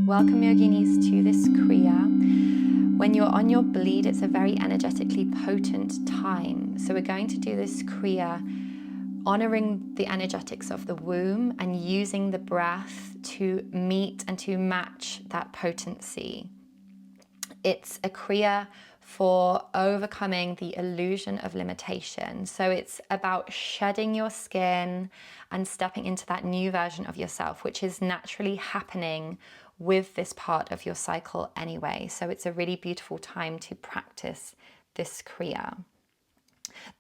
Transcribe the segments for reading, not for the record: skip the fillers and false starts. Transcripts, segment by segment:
Welcome Yoginis to this Kriya. When you're on your bleed, it's a very energetically potent time. So we're going to do this Kriya honoring the energetics of the womb and using the breath to meet and to match that potency. It's a Kriya for overcoming the illusion of limitation. So it's about shedding your skin and stepping into that new version of yourself, which is naturally happening with this part of your cycle anyway. So it's a really beautiful time to practice this Kriya.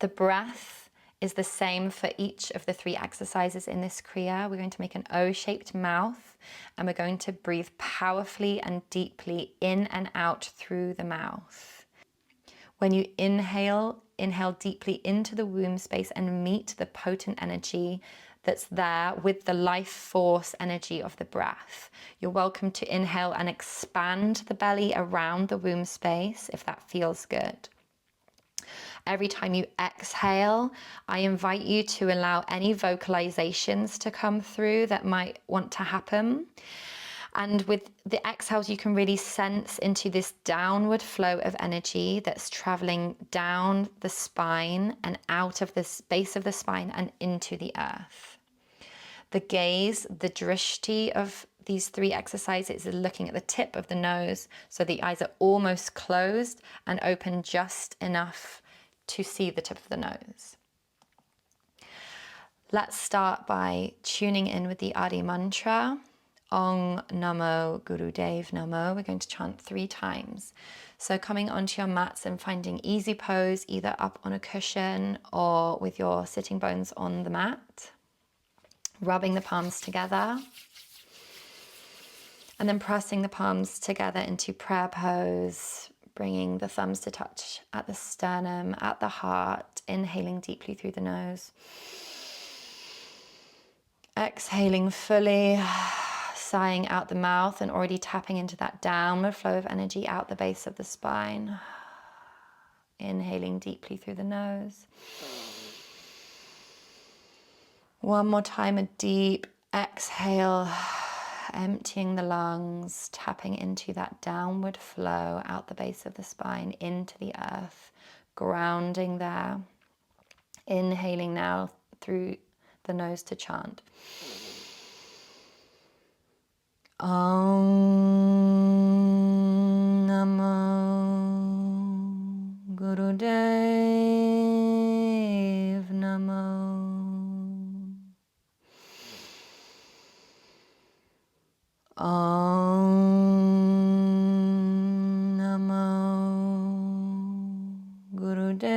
The breath is the same for each of the 3 exercises in this Kriya. We're going to make an O-shaped mouth and we're going to breathe powerfully and deeply in and out through the mouth. When you inhale deeply into the womb space and meet the potent energy that's there with the life force energy of the breath. You're welcome to inhale and expand the belly around the womb space if that feels good. Every time you exhale, I invite you to allow any vocalizations to come through that might want to happen. And with the exhales, you can really sense into this downward flow of energy that's traveling down the spine and out of the base of the spine and into the earth. The gaze, the drishti of these 3 exercises is looking at the tip of the nose, so the eyes are almost closed and open just enough to see the tip of the nose. Let's start by tuning in with the Adi mantra. Om Namo Gurudev Namo. We're going to chant 3 times. So coming onto your mats and finding easy pose, either up on a cushion or with your sitting bones on the mat. Rubbing the palms together. And then pressing the palms together into prayer pose, bringing the thumbs to touch at the sternum, at the heart, inhaling deeply through the nose. Exhaling fully, sighing out the mouth and already tapping into that downward flow of energy out the base of the spine. Inhaling deeply through the nose. One more time, a deep exhale, emptying the lungs, tapping into that downward flow out the base of the spine into the earth, grounding there. Inhaling now through the nose to chant. Om Namo Gurudev Namo. Om Namo Gurudev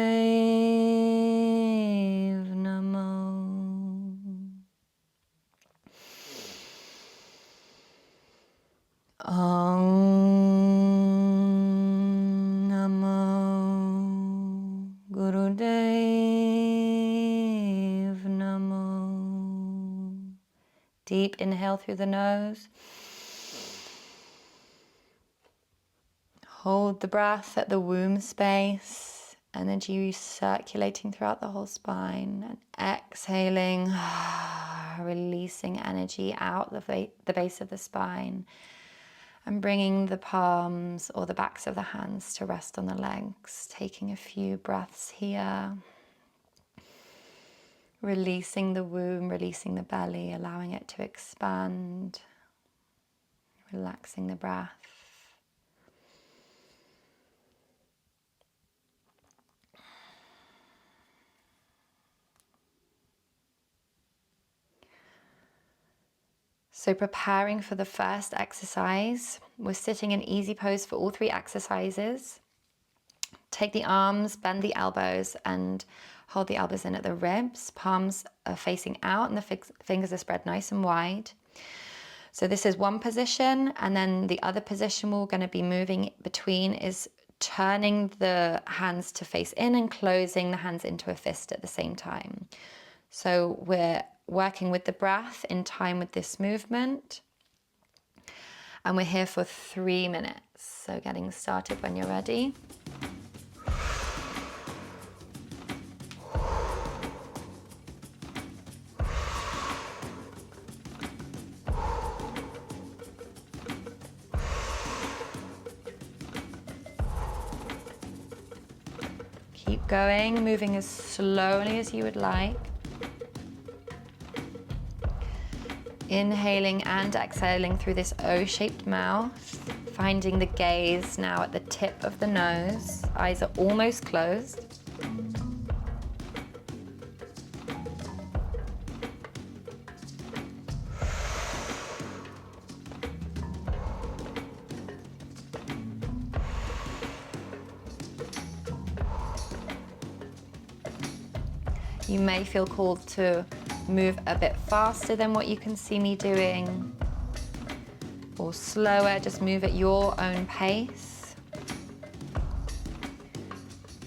Namo. Om Namo Gurudev Namo. Deep inhale through the nose. Hold the breath at the womb space, energy circulating throughout the whole spine, and exhaling, releasing energy out the base of the spine, and bringing the palms or the backs of the hands to rest on the legs, taking a few breaths here, releasing the womb, releasing the belly, allowing it to expand, relaxing the breath. So preparing for the first exercise, we're sitting in easy pose for all 3 exercises. Take the arms, bend the elbows and hold the elbows in at the ribs. Palms are facing out and the fingers are spread nice and wide. So this is one position, and then the other position we're going to be moving between is turning the hands to face in and closing the hands into a fist at the same time. So we're working with the breath in time with this movement. And we're here for 3 minutes. So getting started when you're ready. Keep going, moving as slowly as you would like. Inhaling and exhaling through this O-shaped mouth, finding the gaze now at the tip of the nose. Eyes are almost closed. You may feel called to move a bit faster than what you can see me doing, or slower, just move at your own pace.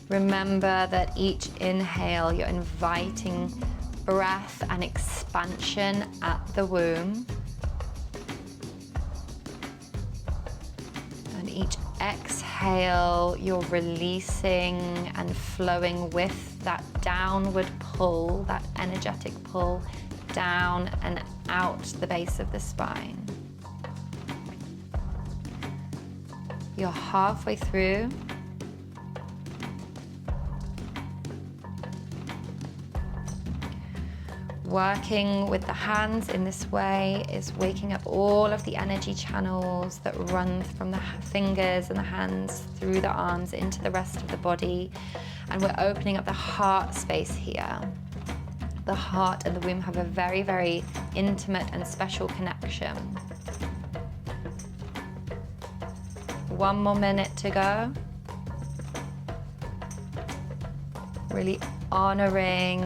Remember that each inhale, you're inviting breath and expansion at the womb. And each exhale, you're releasing and flowing with that downward pull, that energetic pull down and out the base of the spine. You're halfway through. Working with the hands in this way is waking up all of the energy channels that run from the fingers and the hands through the arms into the rest of the body. And we're opening up the heart space here. The heart and the womb have a very, very intimate and special connection. One more minute to go. Really honoring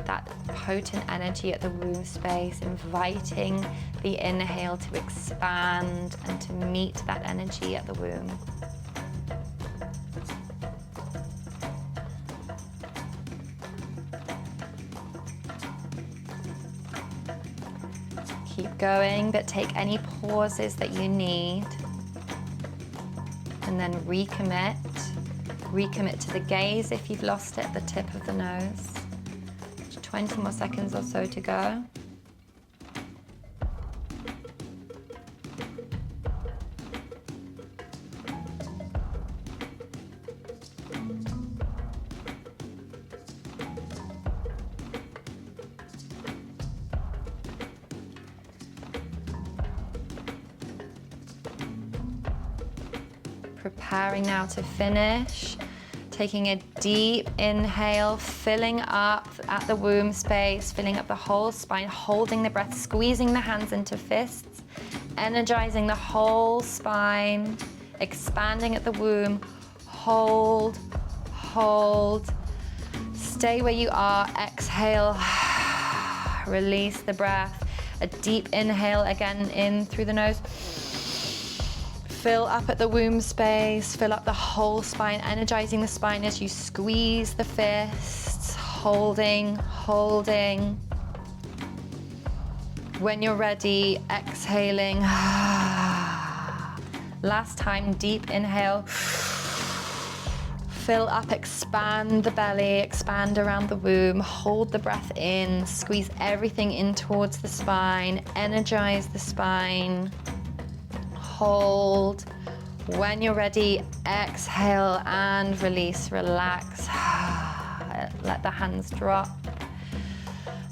that potent energy at the womb space, inviting the inhale to expand and to meet that energy at the womb. Keep going, but take any pauses that you need. And then recommit. Recommit to the gaze if you've lost it at the tip of the nose. 20 more seconds or so to go. Preparing now to finish. Taking a deep inhale, filling up at the womb space, filling up the whole spine, holding the breath, squeezing the hands into fists, energizing the whole spine, expanding at the womb. Hold, hold. Stay where you are. Exhale. Release the breath. A deep inhale again in through the nose. Fill up at the womb space, fill up the whole spine, energizing the spine as you squeeze the fists, holding, holding. When you're ready, exhaling. Last time, deep inhale. Fill up, expand the belly, expand around the womb, hold the breath in, squeeze everything in towards the spine, energize the spine. Hold. When you're ready, exhale and release, relax. Let the hands drop.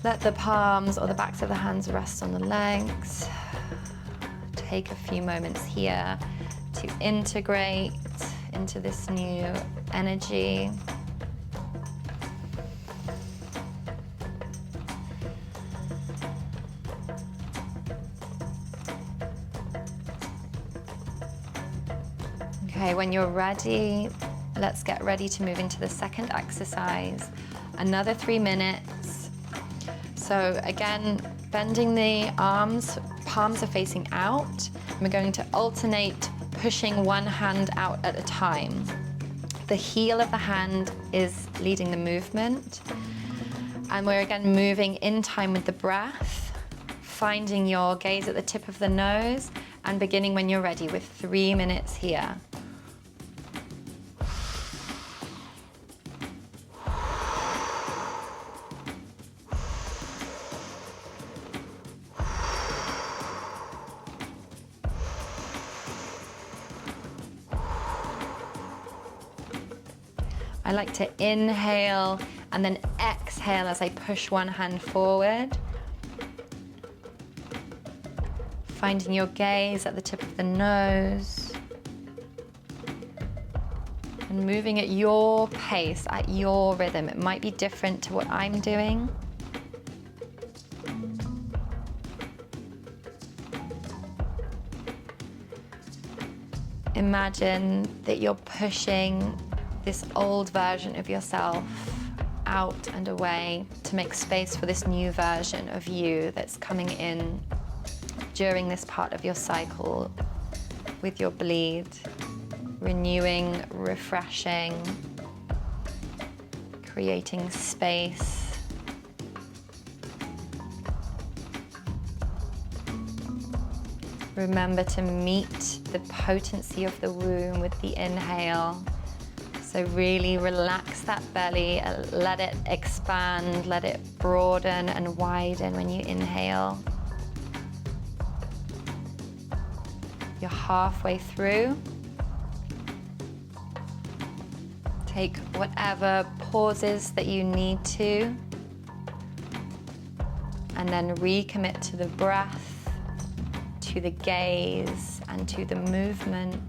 Let the palms or the backs of the hands rest on the legs. Take a few moments here to integrate into this new energy. Okay, when you're ready, let's get ready to move into the second exercise. Another 3 minutes. So again, bending the arms, palms are facing out. We're going to alternate pushing one hand out at a time. The heel of the hand is leading the movement. And we're again moving in time with the breath, finding your gaze at the tip of the nose and beginning when you're ready with 3 minutes here. I like to inhale and then exhale as I push one hand forward. Finding your gaze at the tip of the nose. And moving at your pace, at your rhythm. It might be different to what I'm doing. Imagine that you're pushing this old version of yourself out and away to make space for this new version of you that's coming in during this part of your cycle with your bleed, renewing, refreshing, creating space. Remember to meet the potency of the womb with the inhale. So really relax that belly, let it expand, let it broaden and widen when you inhale. You're halfway through. Take whatever pauses that you need to, and then recommit to the breath, to the gaze, and to the movement.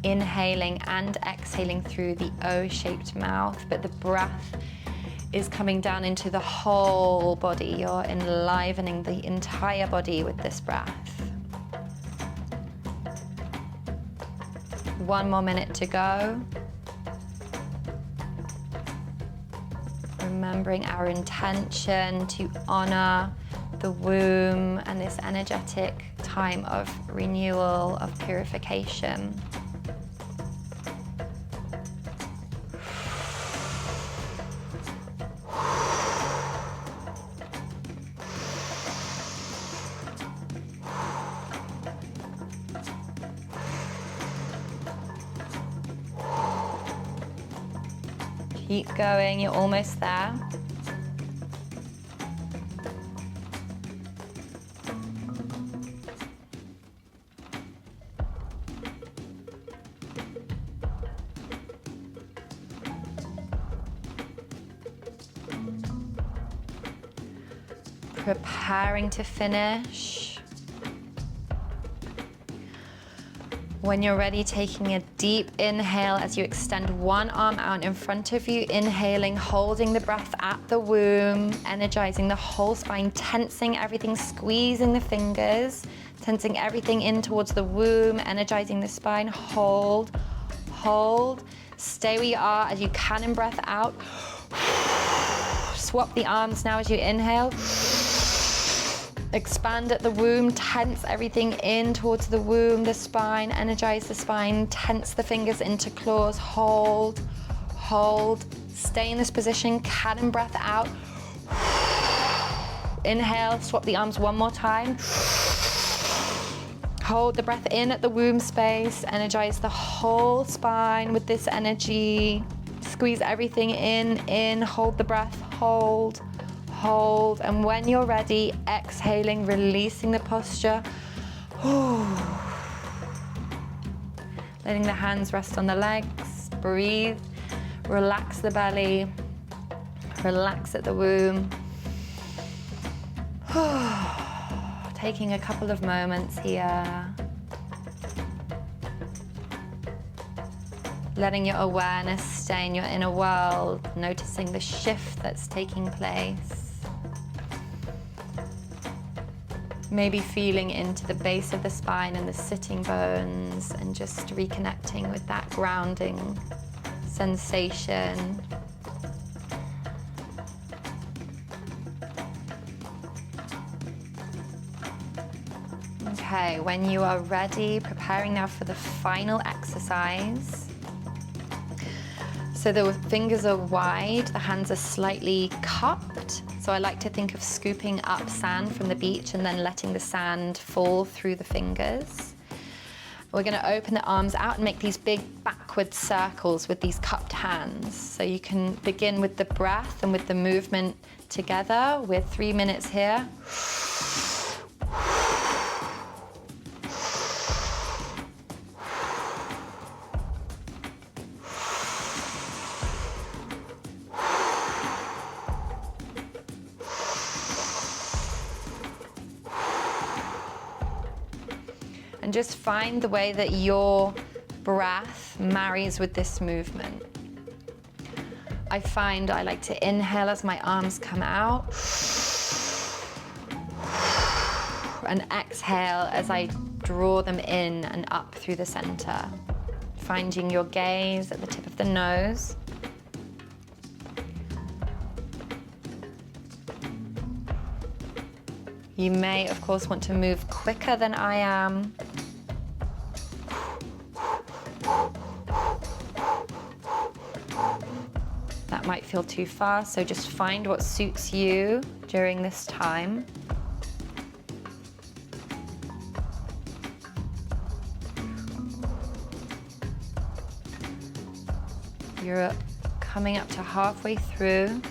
Inhaling and exhaling through the O-shaped mouth, but the breath is coming down into the whole body. You're enlivening the entire body with this breath. 1 more minute to go. Remembering our intention to honor the womb and this energetic time of renewal, of purification. Keep going, you're almost there. Preparing to finish. When you're ready, taking a deep inhale as you extend one arm out in front of you, inhaling, holding the breath at the womb, energizing the whole spine, tensing everything, squeezing the fingers, tensing everything in towards the womb, energizing the spine. Hold, hold. Stay where you are as you can in breath out. Swap the arms now as you inhale. Expand at the womb, tense everything in towards the womb, the spine, energize the spine, tense the fingers into claws, hold, hold, stay in this position, can and breath out. Inhale, swap the arms one more time. Hold the breath in at the womb space, energize the whole spine with this energy. Squeeze everything in, hold the breath, hold. Hold, and when you're ready, exhaling, releasing the posture. Letting the hands rest on the legs, breathe, relax the belly, relax at the womb. Taking a couple of moments here. Letting your awareness stay in your inner world, noticing the shift that's taking place. Maybe feeling into the base of the spine and the sitting bones and just reconnecting with that grounding sensation. Okay, when you are ready, preparing now for the final exercise. So the fingers are wide, the hands are slightly cupped. So I like to think of scooping up sand from the beach and then letting the sand fall through the fingers. We're going to open the arms out and make these big backward circles with these cupped hands. So you can begin with the breath and with the movement together. We're 3 minutes here. And just find the way that your breath marries with this movement. I find I like to inhale as my arms come out, and exhale as I draw them in and up through the center. Finding your gaze at the tip of the nose. You may, of course, want to move quicker than I am. That might feel too fast, so just find what suits you during this time. You're coming up to halfway through.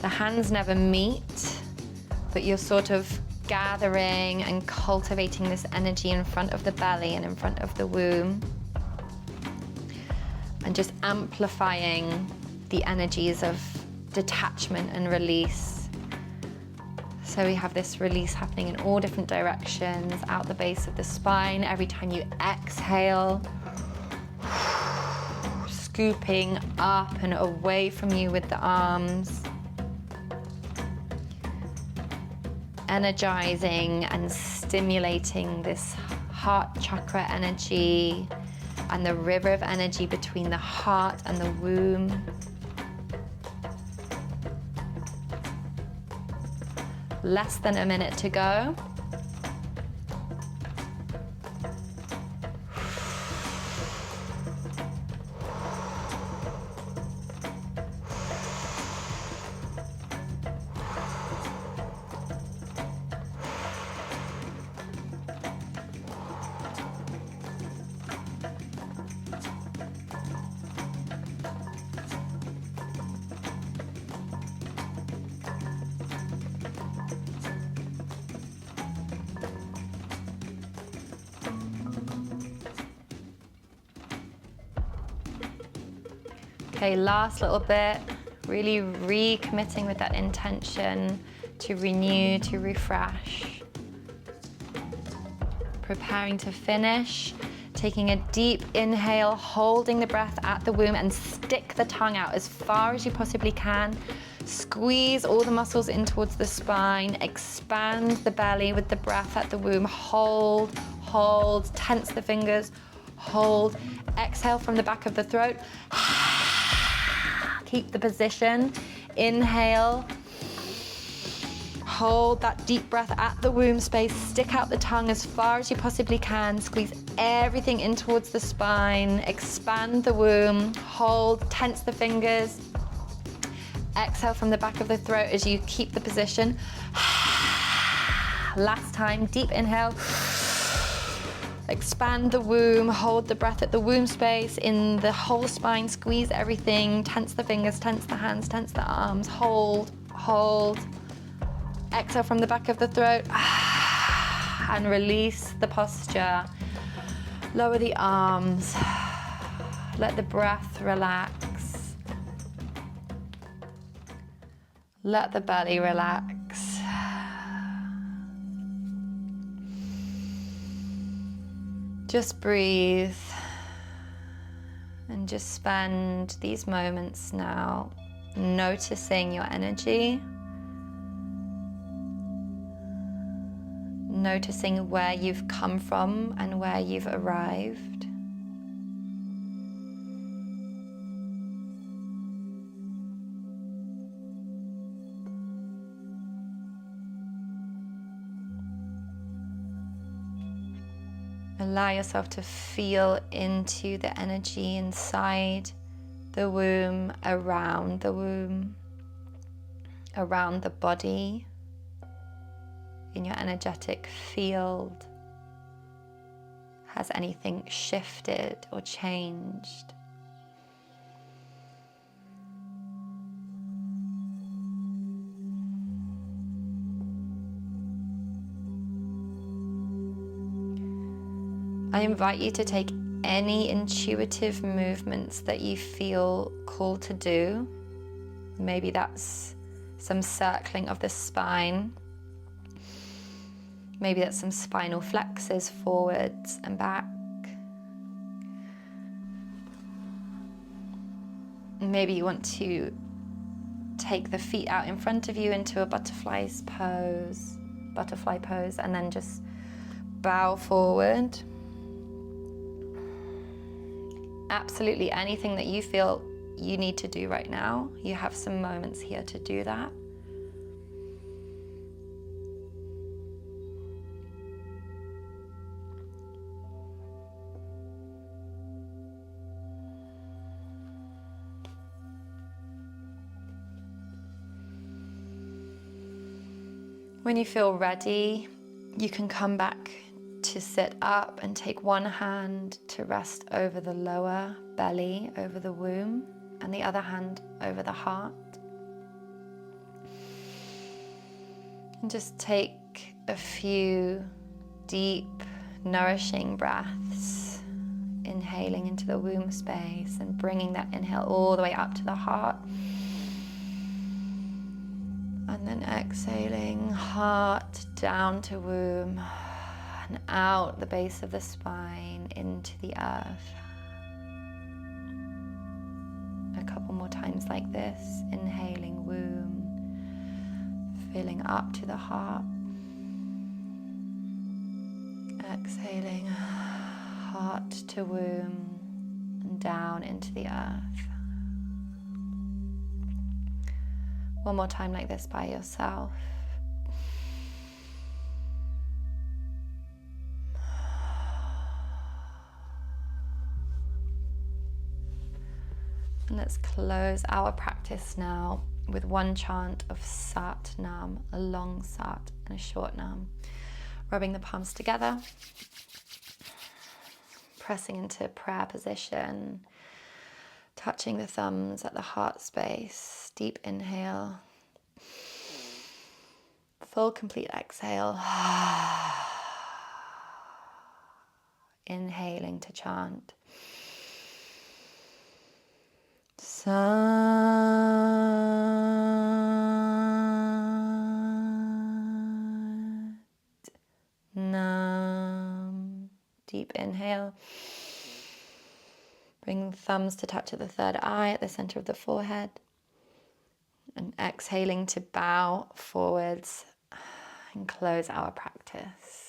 The hands never meet, but you're sort of gathering and cultivating this energy in front of the belly and in front of the womb, and just amplifying the energies of detachment and release. So we have this release happening in all different directions, out the base of the spine. Every time you exhale, scooping up and away from you with the arms. Energizing and stimulating this heart chakra energy and the river of energy between the heart and the womb. Less than a minute to go. Okay, last little bit, really recommitting with that intention to renew, to refresh. Preparing to finish, taking a deep inhale, holding the breath at the womb, and stick the tongue out as far as you possibly can. Squeeze all the muscles in towards the spine, expand the belly with the breath at the womb. Hold, hold, tense the fingers, hold. Exhale from the back of the throat. Keep the position. Inhale. Hold that deep breath at the womb space. Stick out the tongue as far as you possibly can. Squeeze everything in towards the spine. Expand the womb. Hold, tense the fingers. Exhale from the back of the throat as you keep the position. Last time, deep inhale. Expand the womb, hold the breath at the womb space, in the whole spine, squeeze everything, tense the fingers, tense the hands, tense the arms, hold, hold. Exhale from the back of the throat, and release the posture. Lower the arms, let the breath relax. Let the belly relax. Just breathe and just spend these moments now noticing your energy, noticing where you've come from and where you've arrived. Allow yourself to feel into the energy inside the womb, around the body, in your energetic field. Has anything shifted or changed? I invite you to take any intuitive movements that you feel called to do. Maybe that's some circling of the spine. Maybe that's some spinal flexes forwards and back. Maybe you want to take the feet out in front of you into a butterfly pose, and then just bow forward. Absolutely anything that you feel you need to do right now. You have some moments here to do that. When you feel ready, you can come back to sit up and take one hand to rest over the lower belly, over the womb, and the other hand over the heart. And just take a few deep, nourishing breaths, inhaling into the womb space and bringing that inhale all the way up to the heart. And then exhaling, heart down to womb and out the base of the spine into the earth. A couple more times like this, inhaling womb, filling up to the heart. Exhaling, heart to womb and down into the earth. One more time like this by yourself. And let's close our practice now with one chant of Sat Nam, a long Sat and a short Nam. Rubbing the palms together, pressing into prayer position, touching the thumbs at the heart space. Deep inhale, full complete exhale. Inhaling to chant. Sat Nam. Deep inhale. Bring the thumbs to touch at the third eye at the center of the forehead. And exhaling to bow forwards and close our practice.